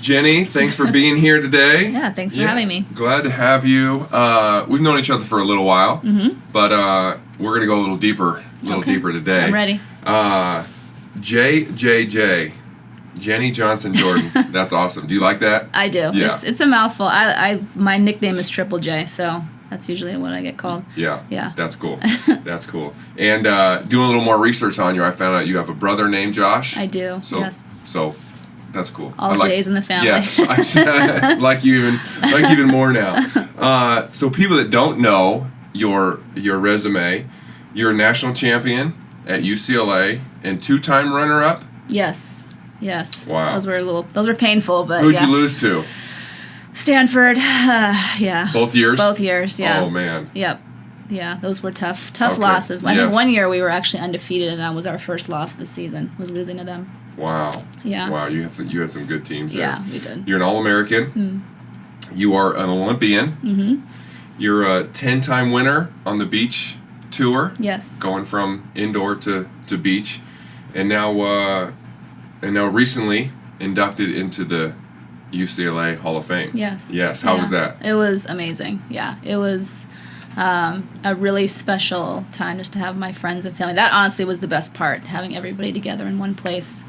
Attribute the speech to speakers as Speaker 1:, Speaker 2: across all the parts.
Speaker 1: Jenny, thanks for being here today.
Speaker 2: Yeah, thanks for having me.
Speaker 1: Glad to have you. We've known each other for a little while, but we're going to go a little deeper today.
Speaker 2: I'm ready.
Speaker 1: JJJ, Jenny Johnson Jordan. That's awesome. Do you like that?
Speaker 2: I do.
Speaker 1: Yeah.
Speaker 2: It's a mouthful. My nickname is Triple J, so that's usually what I get called.
Speaker 1: Yeah. That's cool. That's cool. And doing a little more research on you, I found out you have a brother named Josh.
Speaker 2: I do. Yes.
Speaker 1: So that's cool.
Speaker 2: All J's in the family.
Speaker 1: Yes, I like you even more now. So people that don't know your resume, you're a national champion at UCLA and 2-time runner-up.
Speaker 2: Yes.
Speaker 1: Wow.
Speaker 2: Those were painful, but
Speaker 1: who'd you lose to?
Speaker 2: Stanford. Yeah.
Speaker 1: Both years.
Speaker 2: Both years. Yeah.
Speaker 1: Oh man.
Speaker 2: Yep. Yeah, those were tough losses. I think one year we were actually undefeated, and that was our first loss of the season. Was losing to them.
Speaker 1: Wow.
Speaker 2: Yeah.
Speaker 1: Wow. You had some good teams there.
Speaker 2: Yeah, we did.
Speaker 1: You're an All-American. You are an Olympian. You're a 10-time winner on the beach tour.
Speaker 2: Yes.
Speaker 1: Going from indoor to beach, and now recently inducted into the UCLA Hall of Fame.
Speaker 2: Yes.
Speaker 1: Yes. How was that?
Speaker 2: It was amazing. Yeah. It was a really special time just to have my friends and family. That honestly was the best part, having everybody together in one place,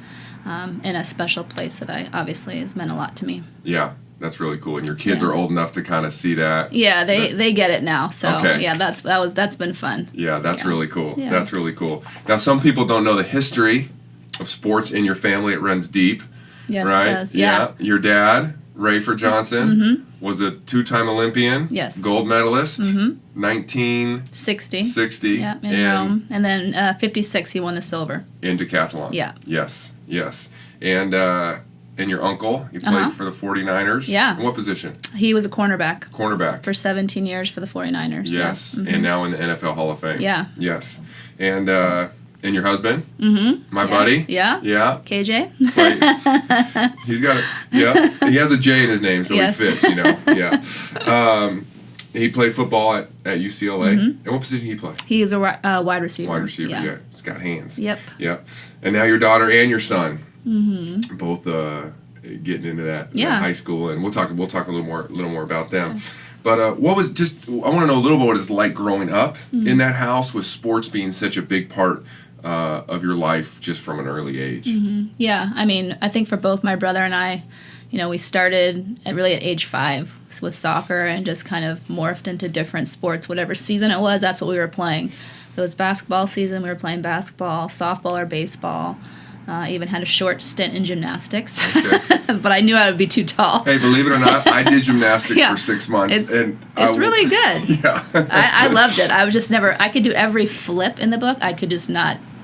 Speaker 2: in a special place that obviously has meant a lot to me.
Speaker 1: Yeah. That's really cool. And your kids are old enough to kind of see that.
Speaker 2: Yeah, they get it now. So yeah, that's been fun.
Speaker 1: Yeah, that's really cool.
Speaker 2: Yeah.
Speaker 1: That's really cool. Now, some people don't know the history of sports in your family. It runs deep.
Speaker 2: Yes,
Speaker 1: right?
Speaker 2: It does. Yeah.
Speaker 1: Your dad, Rayford Johnson, was a 2-time Olympian.
Speaker 2: Yes.
Speaker 1: Gold medalist. 1960.
Speaker 2: Yeah, in Rome. And then 56, he won the silver.
Speaker 1: In decathlon.
Speaker 2: Yeah.
Speaker 1: Yes. And your uncle, he played for the 49ers.
Speaker 2: Yeah.
Speaker 1: In what position?
Speaker 2: He was a cornerback.
Speaker 1: For
Speaker 2: 17 years for the 49ers.
Speaker 1: Yes.
Speaker 2: Yeah.
Speaker 1: And now in the NFL Hall of Fame.
Speaker 2: Yeah.
Speaker 1: Yes. And your husband? My buddy?
Speaker 2: Yeah.
Speaker 1: Yeah.
Speaker 2: KJ?
Speaker 1: He's got it. Yeah. He has a J in his name, so he fits, Yeah. He played football at UCLA. And what position did he play?
Speaker 2: He is a wide receiver.
Speaker 1: Wide receiver, yeah. He's got hands.
Speaker 2: Yep.
Speaker 1: And now your daughter and your son, both getting into that high school, and we'll talk a little more about them. Okay. But what was I want to know a little bit what it's like growing up in that house with sports being such a big part of your life just from an early age.
Speaker 2: Yeah, I mean, I think for both my brother and I, we started at age 5 with soccer and just kind of morphed into different sports. Whatever season it was, that's what we were playing. If it was basketball season, we were playing basketball, softball, or baseball. Even had a short stint in gymnastics, but I knew I would be too tall.
Speaker 1: Hey, believe it or not, I did gymnastics for 6 months.
Speaker 2: It's really good.
Speaker 1: Yeah.
Speaker 2: I loved it. I was just never, I could do every flip in the book.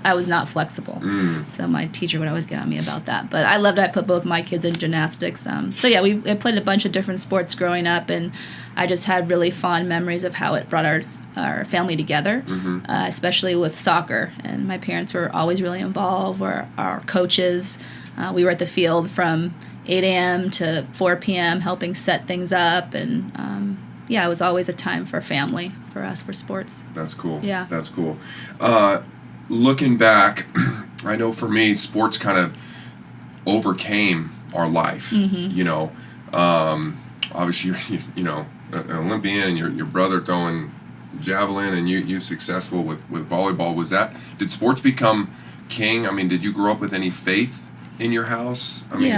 Speaker 2: I was not flexible. So my teacher would always get on me about that. But I loved it. I put both my kids in gymnastics. I played a bunch of different sports growing up, and I just had really fond memories of how it brought our family together, especially with soccer. And my parents were always really involved, or our coaches. We were at the field from 8 a.m. to 4 p.m. helping set things up. And, it was always a time for family for us, for sports.
Speaker 1: That's cool.
Speaker 2: Yeah.
Speaker 1: That's cool. Looking back, I know for me, sports kind of overcame our life. Obviously, you're an Olympian, and your brother throwing javelin, and you successful with volleyball. Did sports become king? I mean, did you grow up with any faith in your house? I mean,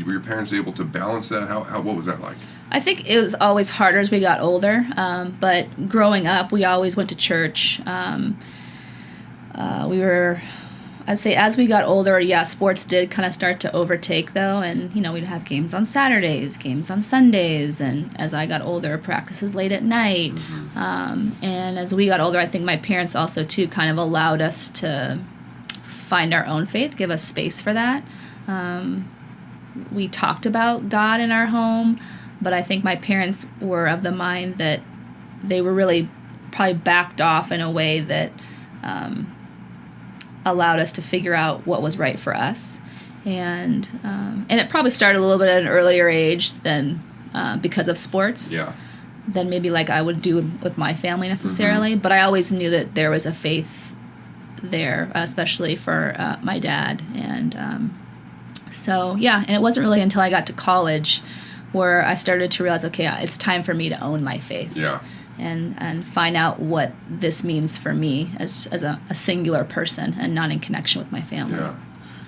Speaker 1: were your parents able to balance that? What was that like?
Speaker 2: I think it was always harder as we got older, but growing up, we always went to church. I'd say as we got older, sports did kind of start to overtake, though, and, we'd have games on Saturdays, games on Sundays, and as I got older, practices late at night. And as we got older, I think my parents also, too, kind of allowed us to find our own faith, give us space for that. We talked about God in our home, but I think my parents were of the mind that they were really probably backed off in a way that allowed us to figure out what was right for us. And it probably started a little bit at an earlier age than because of sports.
Speaker 1: Yeah.
Speaker 2: Than maybe like I would do with my family necessarily. But I always knew that there was a faith there, especially for my dad. And So, yeah, and it wasn't really until I got to college where I started to realize, okay, it's time for me to own my faith.
Speaker 1: Yeah.
Speaker 2: And find out what this means for me as a singular person and not in connection with my family.
Speaker 1: Yeah.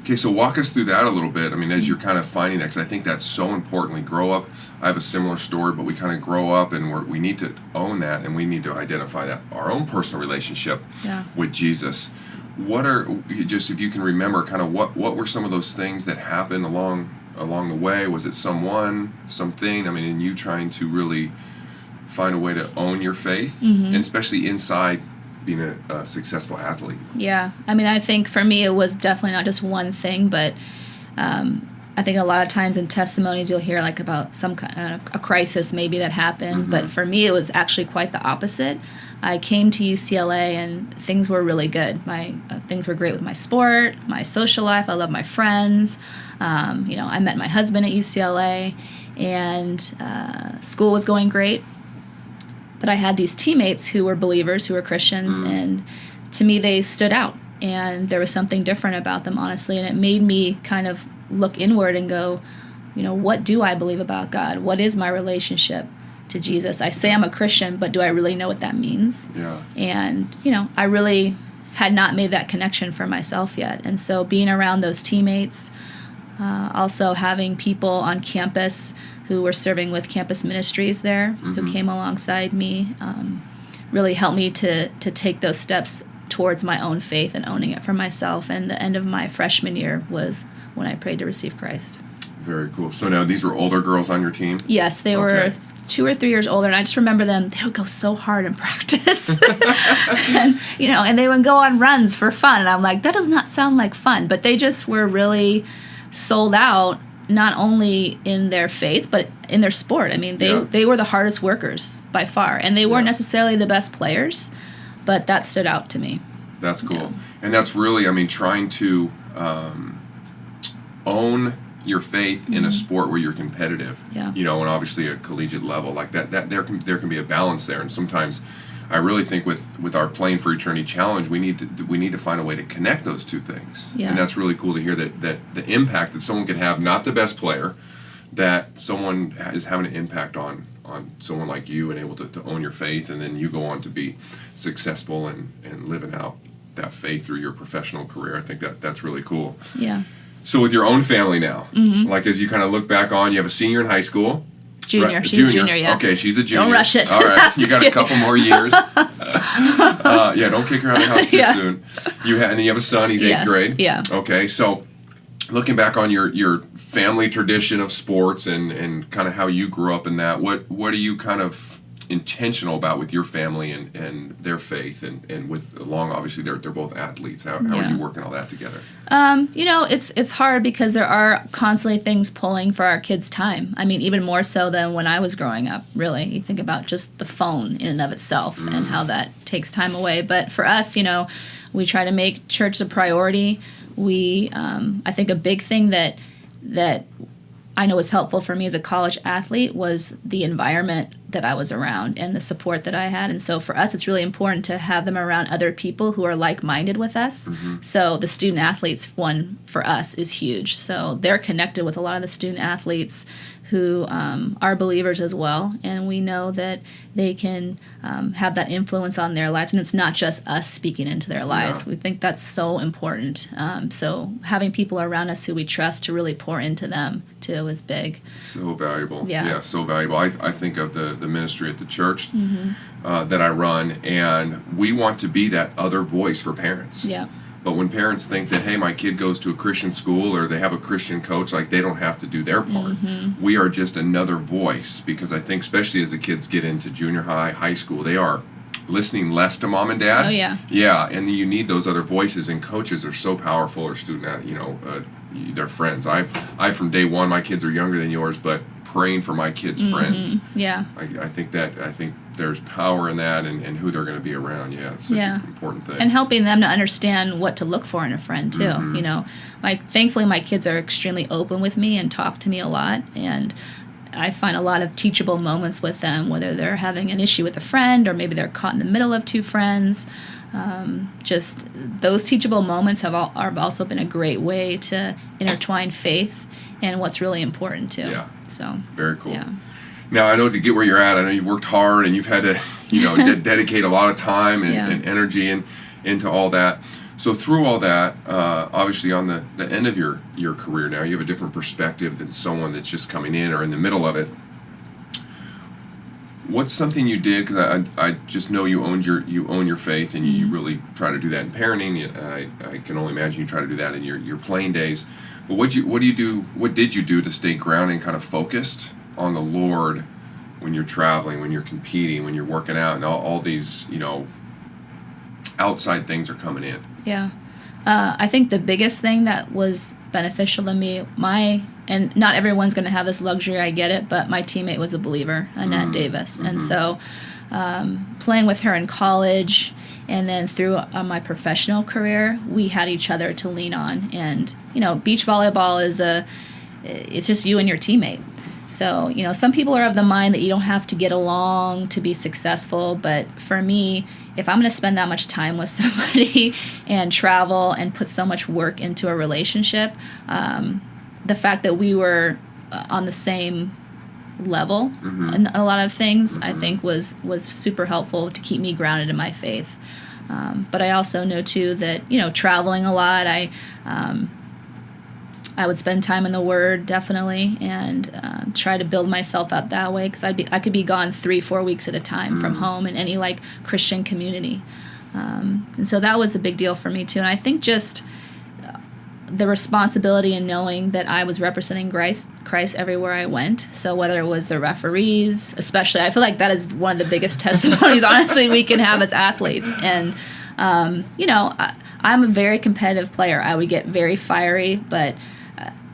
Speaker 1: Okay, so walk us through that a little bit. I mean, as you're kind of finding that, because I think that's so important. We grow up, I have a similar story, but we kind of grow up and we need to own that, and we need to identify that, our own personal relationship with Jesus. What are, just if you can remember, kind of what were some of those things that happened along the way? Was it someone, something? I mean, and you trying to really find a way to own your faith, and especially inside being a successful athlete.
Speaker 2: Yeah. I mean, I think for me, it was definitely not just one thing, but I think a lot of times in testimonies you'll hear like about some kind of a crisis maybe that happened. But for me, it was actually quite the opposite. I came to UCLA and things were really good. My things were great with my sport, my social life. I love my friends. I met my husband at UCLA, and school was going great. But I had these teammates who were believers, who were Christians, and to me they stood out. And there was something different about them, honestly, and it made me kind of look inward and go, what do I believe about God? What is my relationship to Jesus? I say I'm a Christian, but do I really know what that means?
Speaker 1: Yeah.
Speaker 2: And, I really had not made that connection for myself yet. And so being around those teammates, also having people on campus who were serving with campus ministries there, who came alongside me, really helped me to take those steps towards my own faith and owning it for myself. And the end of my freshman year was when I prayed to receive Christ.
Speaker 1: Very cool. So now these were older girls on your team?
Speaker 2: Yes, they were 2 or 3 years older, and I just remember them. They would go so hard in practice, and they would go on runs for fun. And I'm like, that does not sound like fun, but they just were really sold out, not only in their faith, but in their sport. I mean, they were the hardest workers by far, and they weren't necessarily the best players, but that stood out to me.
Speaker 1: That's cool. Yeah. And that's really, trying to own your faith in a sport where you're competitive, and obviously a collegiate level like that there can be a balance there. And sometimes I really think with our Playing for Eternity challenge, we need to find a way to connect those two things. And that's really cool to hear that the impact that someone could have, not the best player, that someone is having an impact on someone like you and able to own your faith, and then you go on to be successful and living out that faith through your professional career. I think that's really cool.
Speaker 2: Yeah.
Speaker 1: So with your own family now, like as you kind of look back on, you have a senior in high school.
Speaker 2: Junior.
Speaker 1: Right?
Speaker 2: She's a junior, yeah.
Speaker 1: Okay, she's a junior.
Speaker 2: Don't rush it.
Speaker 1: All right, you got a couple more years. Don't kick her out of the house too soon. And then you have a son, he's 8th grade.
Speaker 2: Yeah.
Speaker 1: Okay, so looking back on your family tradition of sports and kind of how you grew up in that, what are you kind of intentional about with your family and their faith and with obviously they're both athletes. How are you working all that together?
Speaker 2: It's hard because there are constantly things pulling for our kids' time. I mean, even more so than when I was growing up, really. You think about just the phone in and of itself and how that takes time away. But for us, we try to make church a priority. We, I think a big thing that I know was helpful for me as a college athlete was the environment that I was around and the support that I had. And so for us, it's really important to have them around other people who are like-minded with us. So the student athletes one for us is huge. So they're connected with a lot of the student athletes who are believers as well. And we know that they can have that influence on their lives. And it's not just us speaking into their lives. Yeah. We think that's so important. So having people around us who we trust to really pour into them too is big.
Speaker 1: So valuable.
Speaker 2: Yeah,
Speaker 1: so valuable. I think of the ministry at the church that I run, and we want to be that other voice for parents.
Speaker 2: Yeah.
Speaker 1: But when parents think that, hey, my kid goes to a Christian school or they have a Christian coach, like they don't have to do their part. We are just another voice, because I think especially as the kids get into junior high, high school, they are listening less to mom and dad.
Speaker 2: Oh, yeah.
Speaker 1: Yeah, and you need those other voices, and coaches are so powerful, or student, they're friends. I from day one, my kids are younger than yours, but praying for my kids' friends.
Speaker 2: Yeah.
Speaker 1: I think there's power in that and who they're going to be around. Yeah, it's such an important thing.
Speaker 2: And helping them to understand what to look for in a friend too. Thankfully my kids are extremely open with me and talk to me a lot, and I find a lot of teachable moments with them, whether they're having an issue with a friend or maybe they're caught in the middle of two friends. just those teachable moments have also been a great way to intertwine faith and what's really important too.
Speaker 1: Yeah.
Speaker 2: So
Speaker 1: very cool.
Speaker 2: Yeah.
Speaker 1: Now, I know to get where you're at, I know you've worked hard and you've had to, dedicate a lot of time and energy into all that. So through all that, obviously on the end of your career now, you have a different perspective than someone that's just coming in or in the middle of it. What's something you did? Because I just know you own your faith, and you really try to do that in parenting. I can only imagine you try to do that in your playing days. But what did you do to stay grounded and kind of focused on the Lord when you're traveling, when you're competing, when you're working out, and all these outside things are coming in?
Speaker 2: Yeah, I think the biggest thing that was beneficial to me, and not everyone's going to have this luxury, I get it, but my teammate was a believer, Annette Davis. And so playing with her in college and then through my professional career, we had each other to lean on. And, beach volleyball it's just you and your teammate. So, some people are of the mind that you don't have to get along to be successful. But for me, if I'm going to spend that much time with somebody and travel and put so much work into a relationship, the fact that we were on the same level in a lot of things, I think was super helpful to keep me grounded in my faith. But I also know, too, that, traveling a lot, I would spend time in the Word, definitely, and try to build myself up that way, because I could be gone 3-4 weeks at a time from home in any Christian community, and so that was a big deal for me too. And I think just the responsibility in knowing that I was representing Christ everywhere I went. So whether it was the referees, especially, I feel like that is one of the biggest testimonies, honestly, we can have as athletes. And I'm a very competitive player. I would get very fiery, but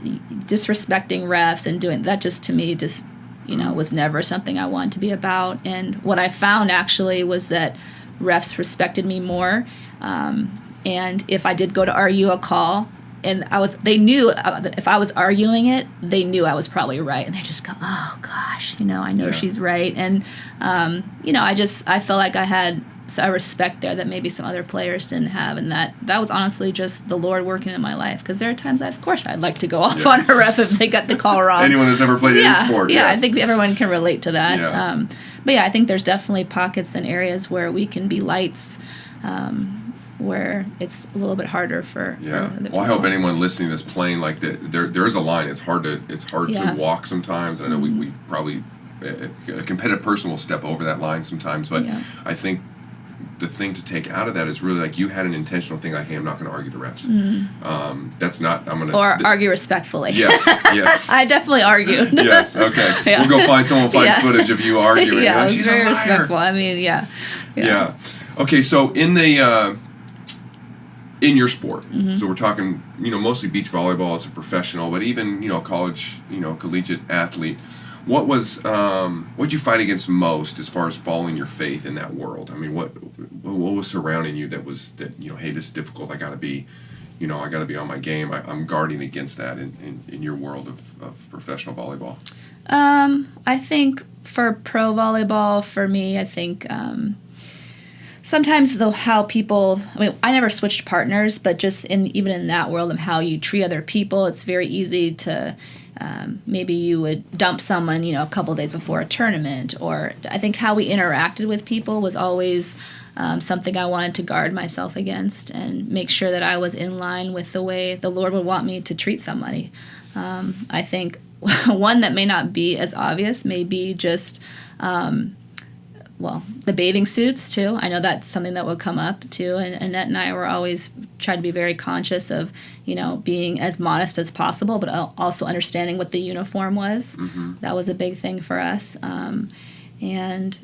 Speaker 2: disrespecting refs and doing that just to me was never something I wanted to be about. And what I found actually was that refs respected me more. And if I did go to argue a call, and they knew that if I was arguing it, they knew I was probably right, and they just go, "Oh gosh, I know she's right." And I felt like I had a respect there that maybe some other players didn't have, and that was honestly just the Lord working in my life, because there are times of course I'd like to go off on a ref if they got the call wrong.
Speaker 1: Anyone who's ever played any sport,
Speaker 2: yeah,
Speaker 1: yes.
Speaker 2: I think everyone can relate to that.
Speaker 1: Yeah.
Speaker 2: But I think there's definitely pockets and areas where we can be lights, where it's a little bit harder for other people.
Speaker 1: Well, I hope anyone listening that's playing like that, there is a line. It's hard to walk sometimes. I know we probably a competitive person will step over that line sometimes, but I think the thing to take out of that is really you had an intentional thing, hey, I'm not going to argue the refs. That's not, I'm going to...
Speaker 2: Or argue respectfully.
Speaker 1: Yes.
Speaker 2: I definitely argued.
Speaker 1: Yes, okay. Yeah. We'll go find footage of you arguing.
Speaker 2: Yeah, it was
Speaker 1: She's
Speaker 2: very
Speaker 1: a liar.
Speaker 2: respectful. I mean,
Speaker 1: Yeah. Okay, so in your sport, so we're talking, mostly beach volleyball as a professional, but even, college, collegiate athlete, what'd you fight against most as far as following your faith in that world? I mean, what was surrounding you that hey, this is difficult. I got to be on my game. I'm guarding against that in your world of professional volleyball.
Speaker 2: I think for pro volleyball, for me, I think sometimes how people, I never switched partners, but just even in that world of how you treat other people, it's very easy to maybe you would dump someone, a couple days before a tournament. Or I think how we interacted with people was always something I wanted to guard myself against and make sure that I was in line with the way the Lord would want me to treat somebody. I think one that may not be as obvious may be just, the bathing suits too. I know that's something that would come up too. And Annette and I were always trying to be very conscious of, being as modest as possible, but also understanding what the uniform was. That was a big thing for us. And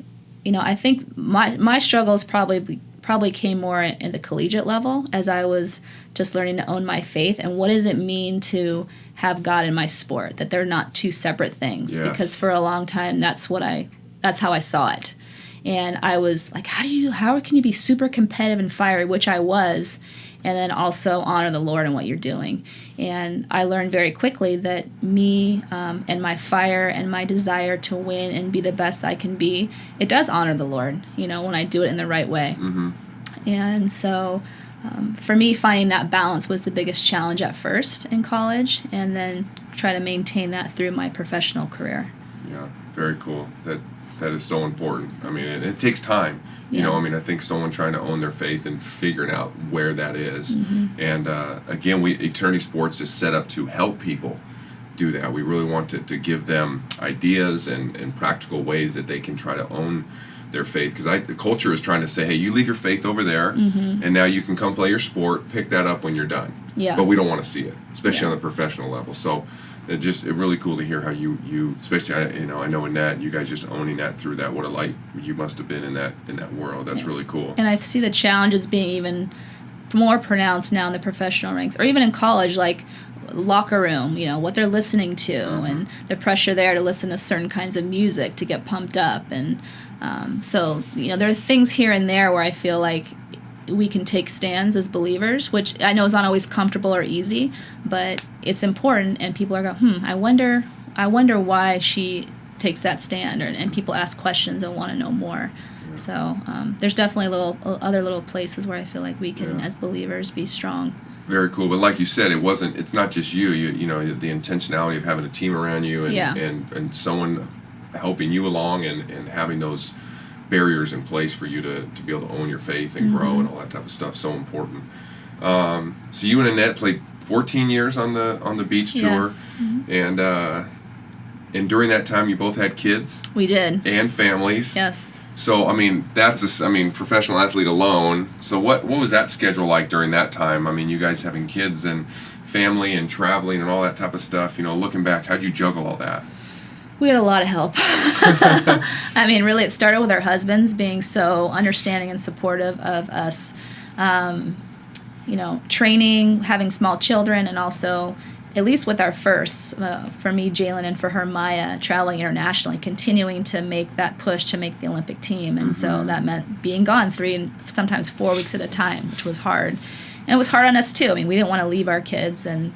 Speaker 2: I think my struggles probably came more in the collegiate level as I was just learning to own my faith and what does it mean to have God in my sport, that they're not two separate things.
Speaker 1: Yes.
Speaker 2: Because for a long time that's how I saw it. And I was like, how can you be super competitive and fiery, which I was, and then also honor the Lord in what you're doing? And I learned very quickly that me and my fire and my desire to win and be the best I can be, it does honor the Lord, when I do it in the right way. And so for me, finding that balance was the biggest challenge at first in college, and then try to maintain that through my professional career.
Speaker 1: Yeah, very cool. That is so important. I mean, it takes time. You know, I mean, I think someone trying to own their faith and figuring out where that is. And again, Eternity Sports is set up to help people do that. We really want to give them ideas and practical ways that they can try to own their faith, because the culture is trying to say, hey, you leave your faith over there, and now you can come play your sport, pick that up when you're done.
Speaker 2: Yeah.
Speaker 1: But we don't want to see it, especially on the professional level. So it's really cool to hear how you especially, I know Annette, you guys just owning that through that. What a light you must have been in that world. That's really cool.
Speaker 2: And I see the challenges being even more pronounced now in the professional ranks, or even in college, like locker room, what they're listening to, and the pressure there to listen to certain kinds of music to get pumped up. And so there are things here and there where I feel like we can take stands as believers, which I know is not always comfortable or easy, but it's important, and people are going, I wonder why she takes that stand, and people ask questions and want to know more. Yeah. So there's definitely other little places where I feel like we can, as believers, be strong. Very
Speaker 1: cool. But like you said, it's not just you, the intentionality of having a team around you and someone helping you along and having those barriers in place for you to be able to own your faith and grow and all that type of stuff. So important. So you and Annette played 14 years on the beach tour. Yes. And during that time you both had kids.
Speaker 2: We did.
Speaker 1: And families.
Speaker 2: Yes.
Speaker 1: So that's professional athlete alone. So what was that schedule like during that time? I mean, you guys having kids and family and traveling and all that type of stuff. Looking back, how'd you juggle all that?
Speaker 2: We had a lot of help. Really, it started with our husbands being so understanding and supportive of us, training, having small children, and also, at least with our firsts, for me, Jalen, and for her, Maya, traveling internationally, continuing to make that push to make the Olympic team. And so that meant being gone 3 and sometimes 4 weeks at a time, which was hard. And it was hard on us, too. We didn't want to leave our kids, and,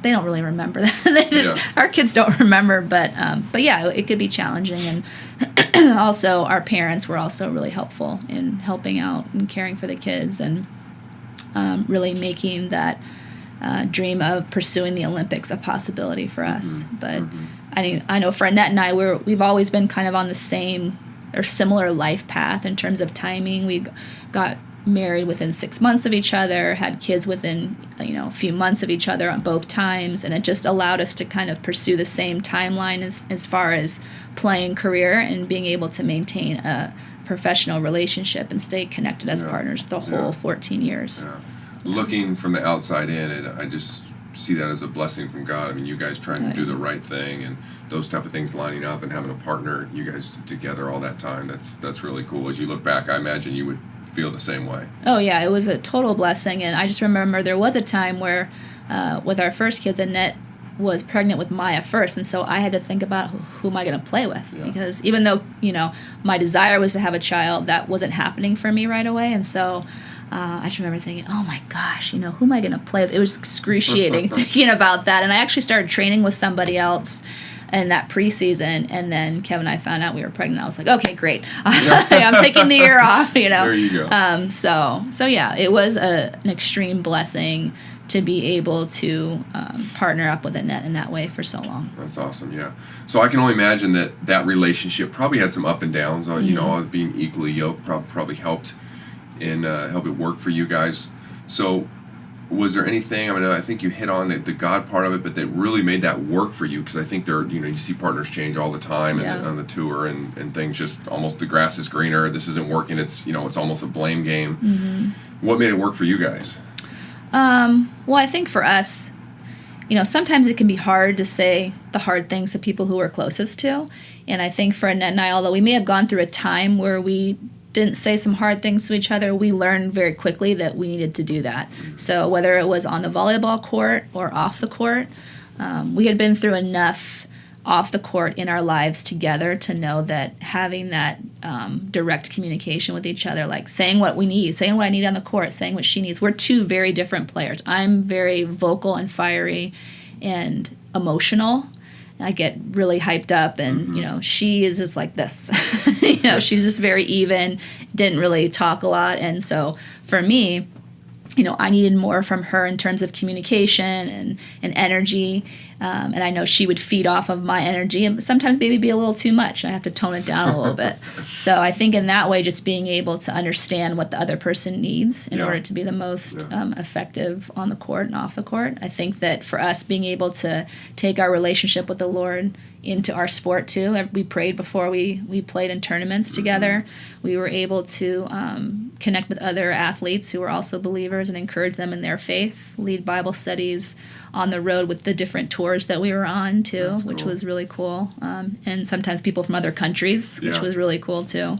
Speaker 2: they don't really remember that. Our kids don't remember, but yeah, it could be challenging. And also, our parents were also really helpful in helping out and caring for the kids, and really making that dream of pursuing the Olympics a possibility for us. But I know for Annette and I, we've always been kind of on the same or similar life path in terms of timing. We got married within 6 months of each other, had kids within a few months of each other on both times, and it just allowed us to kind of pursue the same timeline as far as playing career and being able to maintain a professional relationship and stay connected as partners the whole 14 years.
Speaker 1: Yeah. Looking from the outside in, I just see that as a blessing from God. You guys trying to do the right thing and those type of things lining up and having a partner, you guys together all that time. That's really cool. As you look back, I imagine you would feel the same way.
Speaker 2: Oh yeah, it was a total blessing. And I just remember there was a time where with our first kids, Annette was pregnant with Maya first, and so I had to think about who am I going to play with, because even though my desire was to have a child, that wasn't happening for me right away. And so I just remember thinking, oh my gosh, who am I going to play with? It was excruciating thinking about that. And I actually started training with somebody else in that preseason, and then Kevin and I found out we were pregnant. I was like, okay, great. I'm taking the year off,
Speaker 1: There you go.
Speaker 2: So yeah, it was an extreme blessing to be able to partner up with Annette in that way for so long.
Speaker 1: That's awesome, yeah. So I can only imagine that relationship probably had some up and downs. Being equally yoked probably helped in help it work for you guys. So was there anything, I think you hit on the God part of it, but that really made that work for you? Because I think you see partners change all the time on the tour, and things just almost the grass is greener. This isn't working. It's it's almost a blame game. What made it work for you guys?
Speaker 2: Well, I think for us, sometimes it can be hard to say the hard things to people who we're closest to. And I think for Annette and I, although we may have gone through a time where we didn't say some hard things to each other, we learned very quickly that we needed to do that. So whether it was on the volleyball court or off the court, we had been through enough off the court in our lives together to know that having that direct communication with each other, like saying what we need, saying what I need on the court, saying what she needs. We're two very different players. I'm very vocal and fiery and emotional. I get really hyped up, and she is just like this. She's just very even, didn't really talk a lot. And so for me, I needed more from her in terms of communication and energy. And I know she would feed off of my energy and sometimes maybe be a little too much. I have to tone it down a little bit. So I think in that way, just being able to understand what the other person needs in order to be the most effective on the court and off the court. I think that for us, being able to take our relationship with the Lord into our sport too. We prayed before we played in tournaments together. We were able to connect with other athletes who were also believers and encourage them in their faith, lead Bible studies on the road with the different tours that we were on too, which was really cool. And sometimes people from other countries, which was really cool too.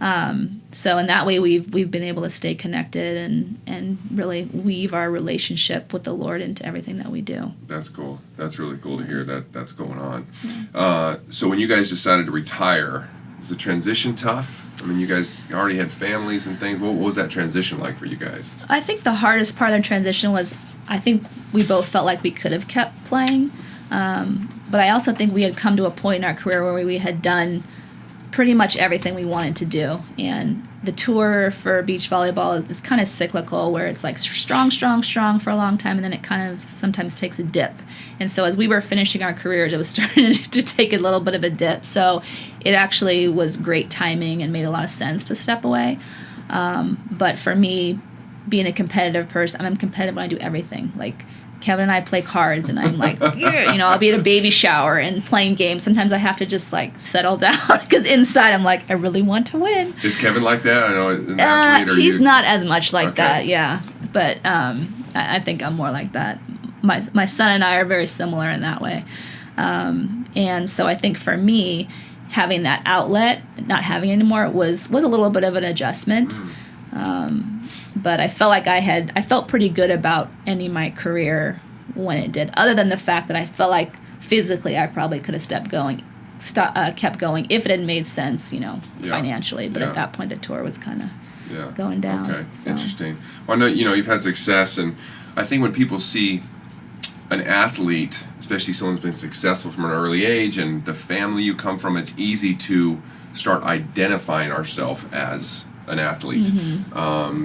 Speaker 2: So in that way, we've been able to stay connected and really weave our relationship with the Lord into everything that we do.
Speaker 1: That's cool. That's really cool to hear that that's going on. So when you guys decided to retire, was the transition tough? I mean, you guys already had families and things. What was that transition like for you guys?
Speaker 2: I think the hardest part of the transition was, I think we both felt like we could have kept playing. But I also think we had come to a point in our career where we had done pretty much everything we wanted to do. And the tour for beach volleyball is kind of cyclical, where it's like strong for a long time, and then it kind of sometimes takes a dip. And so as we were finishing our careers, it was starting to take a little bit of a dip. So it actually was great timing and made a lot of sense to step away. But for me, being a competitive person, I'm competitive when I do everything. Like Kevin and I play cards, and I'm like, I'll be at a baby shower and playing games. Sometimes I have to just like settle down because inside I'm like, I really want to win.
Speaker 1: Is Kevin like that? I know an athlete.
Speaker 2: He's not as much like that, yeah. But I think I'm more like that. My son and I are very similar in that way. And so I think for me, having that outlet, not having it anymore, was a little bit of an adjustment. But I felt like I felt pretty good about ending my career when it did, other than the fact that I felt like physically I probably could have kept going if it had made sense, financially. But at that point, the tour was kind of going down.
Speaker 1: Okay, so. Interesting. Well, I know, you've had success, and I think when people see an athlete, especially someone who's been successful from an early age, and the family you come from, it's easy to start identifying ourselves as an athlete.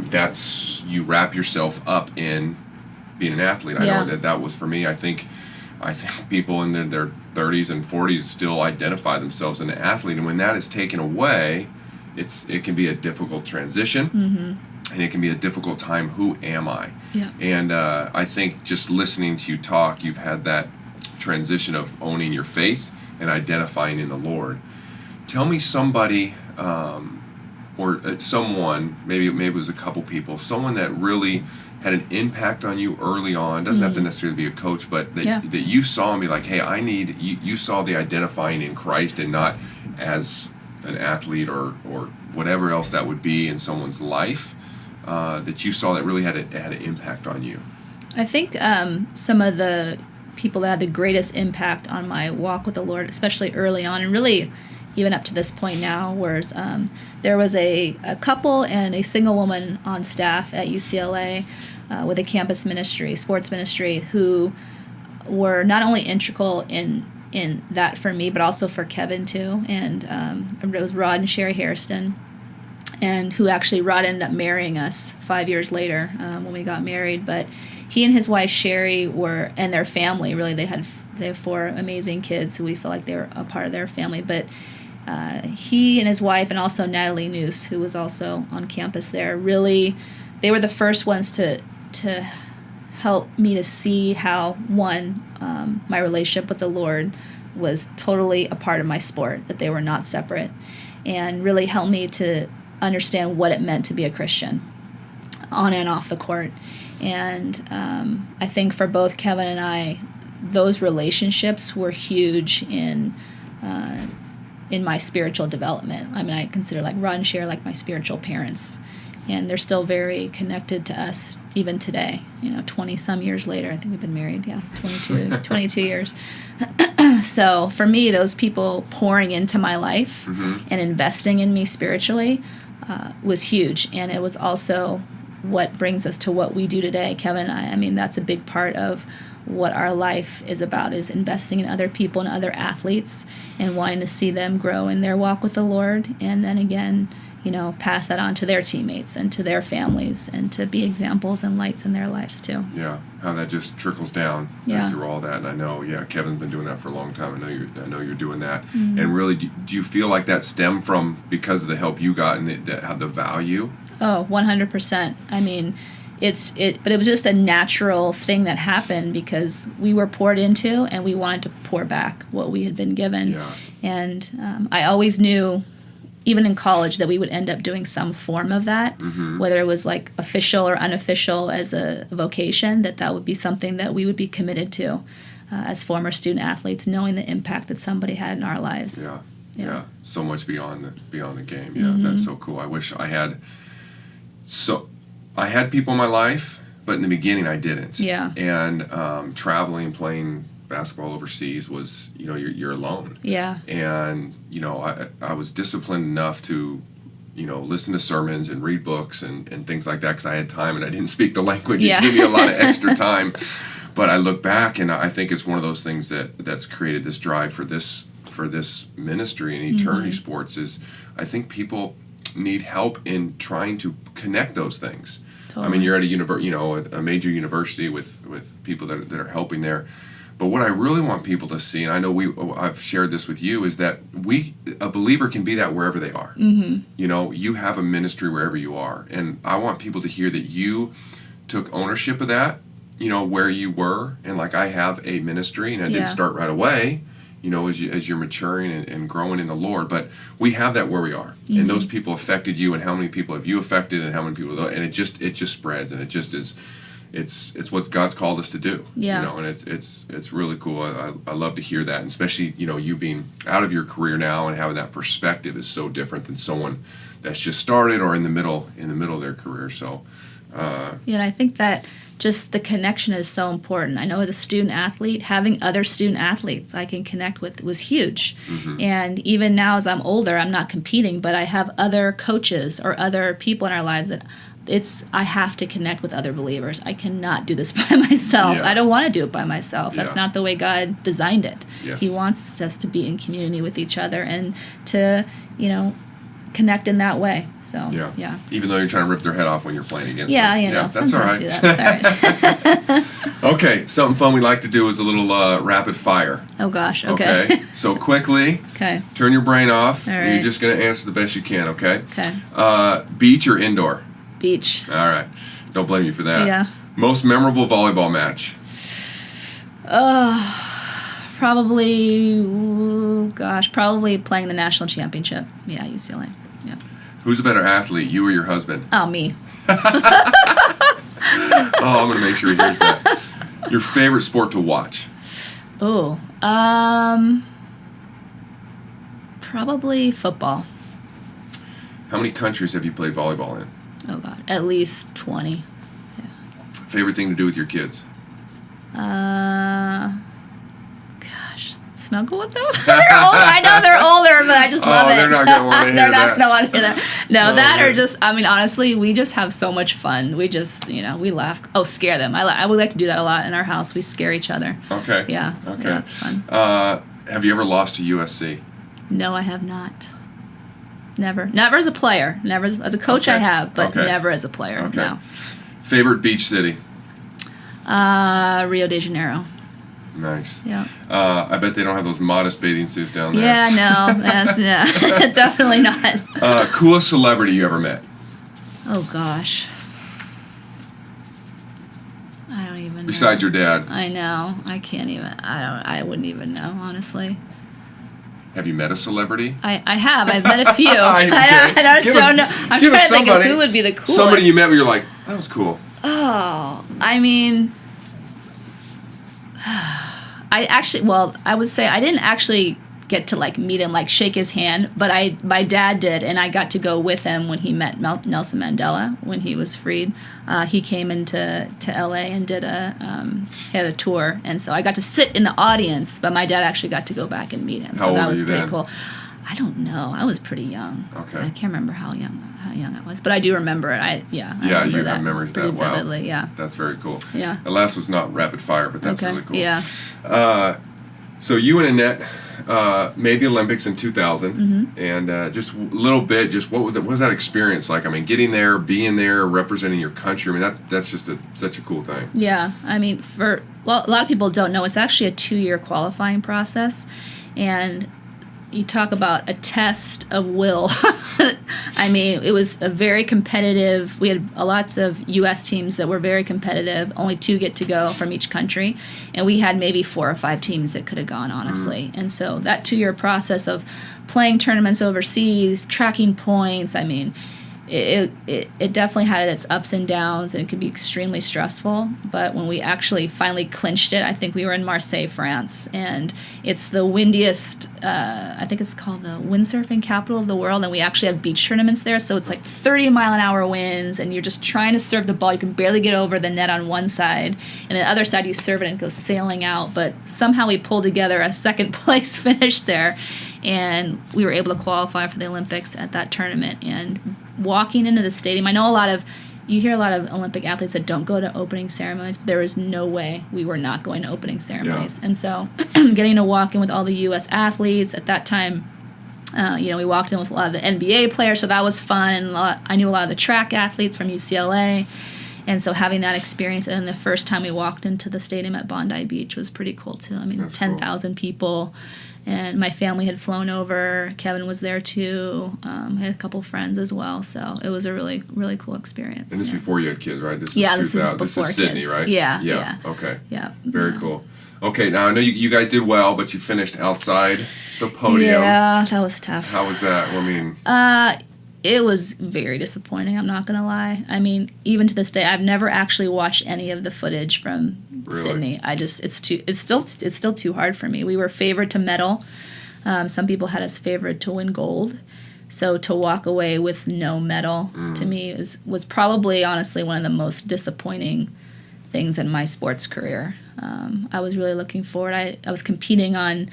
Speaker 1: That's, you wrap yourself up in being an athlete. I know that was for me. I think people in their 30s and 40s still identify themselves as an athlete, and when that is taken away, it can be a difficult transition, and it can be a difficult time. Who am I? And I think just listening to you talk, you've had that transition of owning your faith and identifying in the Lord. Tell me somebody or someone, maybe it was a couple people, someone that really had an impact on you early on. Doesn't have to necessarily be a coach, but that you saw and be like, hey, you saw the identifying in Christ and not as an athlete or whatever else that would be in someone's life, that you saw that really had an impact on you.
Speaker 2: I think some of the people that had the greatest impact on my walk with the Lord, especially early on, and really even up to this point now, where there was a couple and a single woman on staff at UCLA with a campus ministry, sports ministry, who were not only integral in that for me, but also for Kevin too. And it was Rod and Sherry Hairston, and who actually Rod ended up marrying us 5 years later when we got married. But he and his wife Sherry and their family, really, they have 4 amazing kids who we feel like they were a part of their family. But he and his wife, and also Natalie Noose, who was also on campus there, really, they were the first ones to help me to see how, my relationship with the Lord was totally a part of my sport, that they were not separate, and really helped me to understand what it meant to be a Christian on and off the court. And I think for both Kevin and I, those relationships were huge in my spiritual development. I mean, I consider like Rod and Sherry like my spiritual parents, and they're still very connected to us even today. 20-some years later. I think we've been married, 22 years. So for me, those people pouring into my life and investing in me spiritually was huge, and it was also what brings us to what we do today, Kevin and I. I mean, that's a big part of what our life is about, is investing in other people and other athletes and wanting to see them grow in their walk with the Lord, and then again pass that on to their teammates and to their families and to be examples and lights in their lives too.
Speaker 1: Yeah, how that just trickles down through all that. And I know, Kevin's been doing that for a long time. I know you're doing that. Mm-hmm. And really, do you feel like that stemmed from because of the help you got and the value?
Speaker 2: Oh, 100%. I mean, but it was just a natural thing that happened because we were poured into and we wanted to pour back what we had been given. Yeah. And I always knew, even in college, that we would end up doing some form of that, mm-hmm. whether it was like official or unofficial as a vocation, that would be something that we would be committed to as former student athletes, knowing the impact that somebody had in our lives.
Speaker 1: Yeah. So much beyond the game. Yeah, mm-hmm. That's so cool. I wish I had. I had people in my life, but in the beginning I didn't. Yeah. And traveling, playing basketball overseas was, you're alone. Yeah. And, I was disciplined enough to, listen to sermons and read books and things like that because I had time and I didn't speak the language. It gave me a lot of extra time. But I look back and I think it's one of those things that's created this drive for this ministry in eternity mm-hmm. sports is I think people need help in trying to connect those things. Totally. I mean, you're at a major university with people that are helping there. But what I really want people to see, and I know I've shared this with you, is that a believer can be that wherever they are. Mm-hmm. You have a ministry wherever you are. And I want people to hear that you took ownership of that, where you were. And like I have a ministry, and I didn't start right away, as you're maturing and growing in the Lord. But we have that where we are. Mm-hmm. And those people affected you, and how many people have you affected, and how many people, and it just spreads, and it just is, it's what God's called us to do. Yeah. And it's really cool. I love to hear that, and especially, you being out of your career now and having that perspective is so different than someone that's just started or in the middle of their career. So,
Speaker 2: and I think that just the connection is so important. I know as a student athlete, having other student athletes I can connect with was huge. Mm-hmm. And even now as I'm older, I'm not competing, but I have other coaches or other people in our lives that I have to connect with other believers. I cannot do this by myself. Yeah. I don't want to do it by myself. That's not the way God designed it. Yes. He wants us to be in community with each other and to, connect in that way. So yeah.
Speaker 1: Even though you're trying to rip their head off when you're playing against them.
Speaker 2: Yeah,
Speaker 1: that's all right.
Speaker 2: That's all right.
Speaker 1: Okay, something fun we like to do is a little rapid fire.
Speaker 2: Oh gosh, okay.
Speaker 1: So quickly, turn your brain off. All right. You're just going to answer the best you can, okay? Okay. Beach or indoor?
Speaker 2: Beach.
Speaker 1: All right. Don't blame you for that.
Speaker 2: Yeah.
Speaker 1: Most memorable volleyball match?
Speaker 2: Probably playing the national championship. Yeah, UCLA. Yeah.
Speaker 1: Who's a better athlete, you or your husband?
Speaker 2: Oh, me.
Speaker 1: I'm going to make sure he hears that. Your favorite sport to watch?
Speaker 2: Oh, probably football.
Speaker 1: How many countries have you played volleyball in?
Speaker 2: Oh, God. At least 20. Yeah.
Speaker 1: Favorite thing to do with your kids?
Speaker 2: Snuggle with them. They're older. I know they're older, but I just love it.
Speaker 1: They're not going to want to hear that. They're not going to want to hear
Speaker 2: that. No, that or just, honestly, we just have so much fun. We just, we laugh. Oh, scare them. I would like to do that a lot in our house. We scare each other.
Speaker 1: Okay.
Speaker 2: Yeah.
Speaker 1: Okay.
Speaker 2: Yeah, it's fun.
Speaker 1: Have you ever lost to USC?
Speaker 2: No, I have not. Never. Never as a player. Never as a coach I have, but never as a player. Okay. No.
Speaker 1: Favorite beach city?
Speaker 2: Rio de Janeiro.
Speaker 1: Nice. Yeah. I bet they don't have those modest bathing suits down there.
Speaker 2: Yeah, no. That's definitely not.
Speaker 1: Coolest celebrity you ever met?
Speaker 2: Oh, gosh. I don't even know.
Speaker 1: Besides your dad.
Speaker 2: I know. I can't even. I wouldn't even know, honestly.
Speaker 1: Have you met a celebrity?
Speaker 2: I have. I've met a few. I'm trying to think of who would be the coolest.
Speaker 1: Somebody you met where you're like, that was cool.
Speaker 2: Oh, I mean... I would say I didn't actually get to meet him, shake his hand, but my dad did, and I got to go with him when he met Nelson Mandela when he was freed. He came into LA and did had a tour, and so I got to sit in the audience, but my dad actually got to go back and meet him.
Speaker 1: How
Speaker 2: so that
Speaker 1: old
Speaker 2: was
Speaker 1: were you
Speaker 2: pretty
Speaker 1: then?
Speaker 2: Cool. I don't know. I was pretty young.
Speaker 1: Okay.
Speaker 2: I can't remember how young I was, but I do remember it. I
Speaker 1: you
Speaker 2: remember
Speaker 1: have memories
Speaker 2: pretty
Speaker 1: that wow.
Speaker 2: vividly. Yeah.
Speaker 1: That's very cool.
Speaker 2: Yeah.
Speaker 1: The last was not rapid fire, but that's really cool.
Speaker 2: Yeah.
Speaker 1: So you and Annette made the Olympics in 2000, and just a little bit, just what was that experience like? I mean, getting there, being there, representing your country. I mean, that's just such a cool thing.
Speaker 2: Yeah, I mean, a lot of people don't know, it's actually a 2-year qualifying process, and you talk about a test of will. I mean, it was a very competitive. We had lots of U.S. teams that were very competitive. Only 2 get to go from each country. And we had maybe 4 or 5 teams that could have gone, honestly. And so that 2-year process of playing tournaments overseas, tracking points, I mean, it definitely had its ups and downs, and it could be extremely stressful. But when we actually finally clinched it, I think we were in Marseille, France, and it's the windiest, I think it's called the windsurfing capital of the world, and we actually have beach tournaments there, so it's like 30-mile-an-hour winds, and you're just trying to serve the ball. You can barely get over the net on one side, and the other side you serve it and it goes sailing out, but somehow we pulled together a second-place finish there, and we were able to qualify for the Olympics at that tournament. And walking into the stadium, I know you hear a lot of Olympic athletes that don't go to opening ceremonies, but there was no way we were not going to opening ceremonies. Yeah. And so getting to walk in with all the U.S. athletes at that time, we walked in with a lot of the NBA players, so that was fun. And I knew a lot of the track athletes from UCLA. And so having that experience, and the first time we walked into the stadium at Bondi Beach was pretty cool too. I mean, 10,000 people. And my family had flown over. Kevin was there too. I had a couple friends as well. So it was a really, really cool experience.
Speaker 1: And this is before you had kids, right? This
Speaker 2: is before
Speaker 1: This is Sydney,
Speaker 2: kids.
Speaker 1: Right?
Speaker 2: Yeah.
Speaker 1: Okay.
Speaker 2: Yeah.
Speaker 1: Very cool. Okay, now I know you guys did well, but you finished outside the podium.
Speaker 2: Yeah, that was tough.
Speaker 1: How was that? I mean...
Speaker 2: It was very disappointing, I'm not going to lie. I mean, even to this day, I've never actually watched any of the footage from Sydney. It's still too hard for me. We were favored to medal. Some people had us favored to win gold. So to walk away with no medal, to me, was probably, honestly, one of the most disappointing things in my sports career. I was really looking forward. I was competing on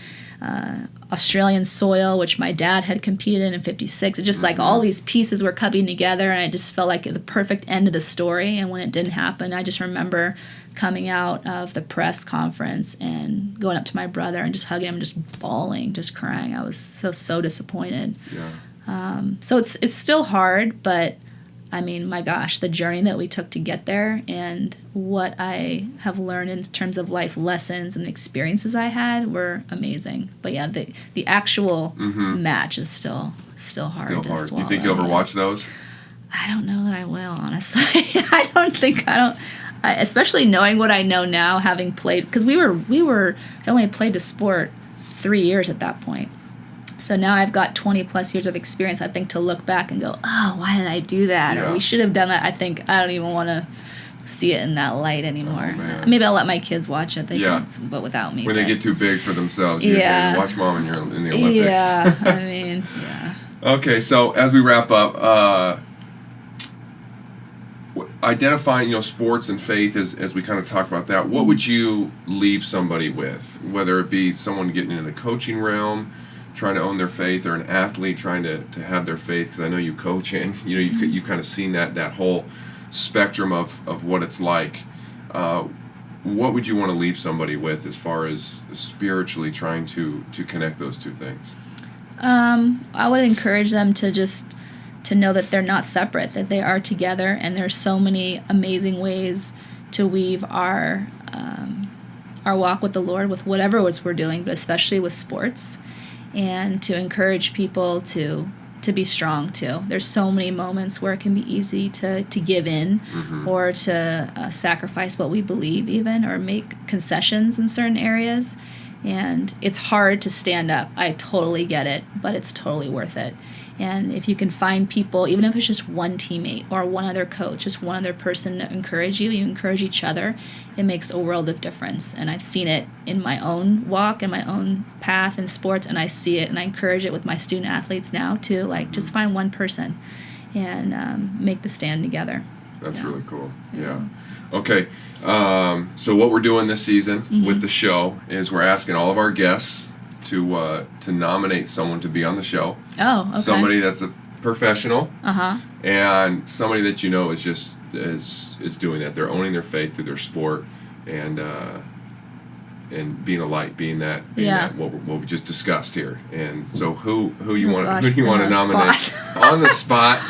Speaker 2: Australian soil, which my dad had competed in 56. It just like all these pieces were coming together, and I just felt like the perfect end of the story. And when it didn't happen, I just remember coming out of the press conference and going up to my brother and just hugging him, just bawling, just crying. I was so disappointed.
Speaker 1: Yeah.
Speaker 2: So it's still hard, but I mean, my gosh, the journey that we took to get there and what I have learned in terms of life lessons and the experiences I had were amazing. But yeah, the actual match is still hard to swallow.
Speaker 1: You think you'll ever watch those?
Speaker 2: I don't know that I will, honestly. Especially knowing what I know now, having played, because I only played the sport 3 years at that point. So now I've got 20 plus years of experience, I think, to look back and go, oh, why did I do that?
Speaker 1: Yeah.
Speaker 2: Or we should have done that. I think I don't even want to see it in that light anymore.
Speaker 1: Oh,
Speaker 2: maybe I'll let my kids watch it, but without me.
Speaker 1: When they get too big for themselves, you watch Mom in the Olympics.
Speaker 2: Yeah, I mean, yeah.
Speaker 1: Okay, so as we wrap up, identifying sports and faith as we kind of talk about that, what would you leave somebody with? Whether it be someone getting into the coaching realm, trying to own their faith, or an athlete trying to have their faith, because I know you coach and you've kind of seen that whole spectrum of what it's like. What would you want to leave somebody with as far as spiritually trying to connect those two things?
Speaker 2: I would encourage them to know that they're not separate, that they are together, and there's so many amazing ways to weave our walk with the Lord with whatever it was we're doing, but especially with sports. And to encourage people to be strong too. There's so many moments where it can be easy to give in or to sacrifice what we believe even, or make concessions in certain areas. And it's hard to stand up. I totally get it, but it's totally worth it. And if you can find people, even if it's just one teammate or one other coach, just one other person to encourage you encourage each other, it makes a world of difference. And I've seen it in my own walk and my own path in sports, and I see it, and I encourage it with my student athletes now too. Like, just find one person and make the stand together.
Speaker 1: That's really cool. Yeah. Okay. So what we're doing this season with the show is we're asking all of our guests to nominate someone to be on the show.
Speaker 2: Oh, okay.
Speaker 1: Somebody that's a professional. And somebody that is just is doing that. They're owning their faith through their sport, and and being a light, being that what we just discussed here. And so who you want to nominate on the spot?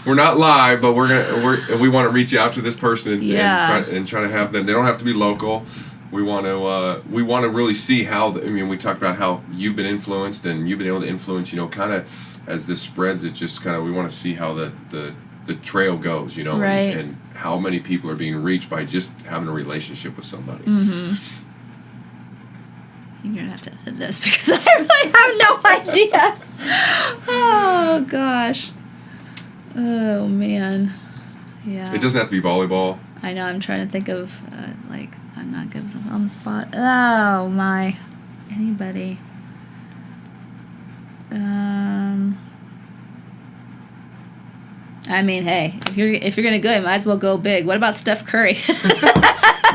Speaker 1: We're not live, but we want to reach out to this person and try to have them. They don't have to be local. We want to really see how. We talked about how you've been influenced and you've been able to influence. Kind of as this spreads, it just kind of we want to see how the trail goes.
Speaker 2: Right.
Speaker 1: And how many people are being reached by just having a relationship with somebody.
Speaker 2: Mm-hmm. You're gonna have to edit this because I really have no idea. Oh gosh. Oh man. Yeah.
Speaker 1: It doesn't have to be volleyball.
Speaker 2: I know. I'm trying to think of I'm not good on the spot. Oh my. Anybody. Hey, if you're gonna go, you might as well go big. What about Steph Curry?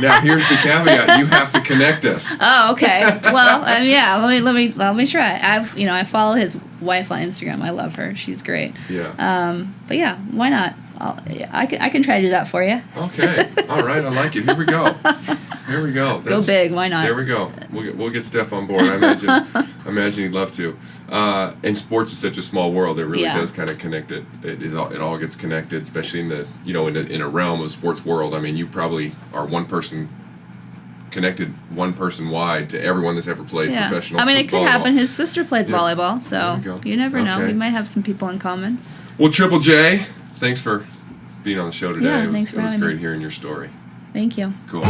Speaker 1: Now here's the caveat: you have to connect us.
Speaker 2: Oh, okay. Well, let me try. I follow his wife on Instagram. I love her. She's great.
Speaker 1: Yeah.
Speaker 2: But yeah, why not? I can try to do that for you.
Speaker 1: Okay. All right. I like it. Here we go.
Speaker 2: Go big. Why not?
Speaker 1: There we go. We'll get Steph on board. I imagine he'd love to. And sports is such a small world. It really does kind of connect it. It all gets connected, especially in the in a realm of sports world. You probably are one person connected, one person wide to everyone that's ever played professional.
Speaker 2: It could happen. His sister plays volleyball, so you never know. We might have some people in common.
Speaker 1: Well, Triple J, thanks for being on the show today.
Speaker 2: Yeah,
Speaker 1: it was
Speaker 2: having
Speaker 1: great
Speaker 2: me.
Speaker 1: hearing your story.
Speaker 2: Thank you.
Speaker 1: Cool.